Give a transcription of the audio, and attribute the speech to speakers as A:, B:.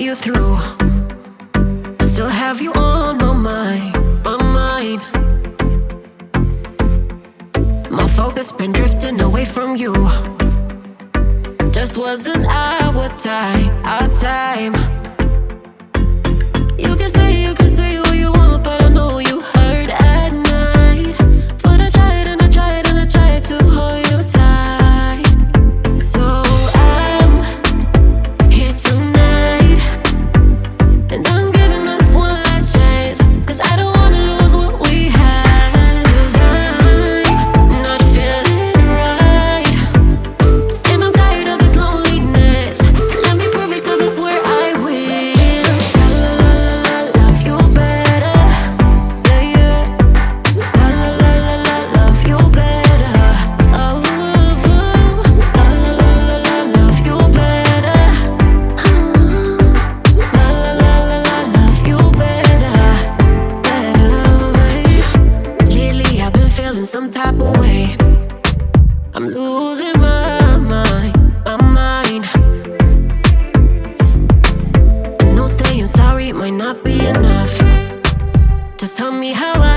A: you through. I still have you on my mind, my mind. My focus been drifting away from you. Just wasn't our time, our time. You can say what you want, but I know you hurt at night. But I tried and I tried and I tried to hold you tight. So I'm here tonight, and I'm giving us one last chance, 'cause I don't wanna lose what we had. 'Cause I'm not feeling right, and I'm tired of this loneliness. Let me prove it, 'cause I swear I will. Love you better, yeah, yeah. Love you better, oh, love you better, love you better, better. Lately I've been feeling some type of way. I'm losing my mind, my mind. I know saying sorry might not be enough. Just tell me how I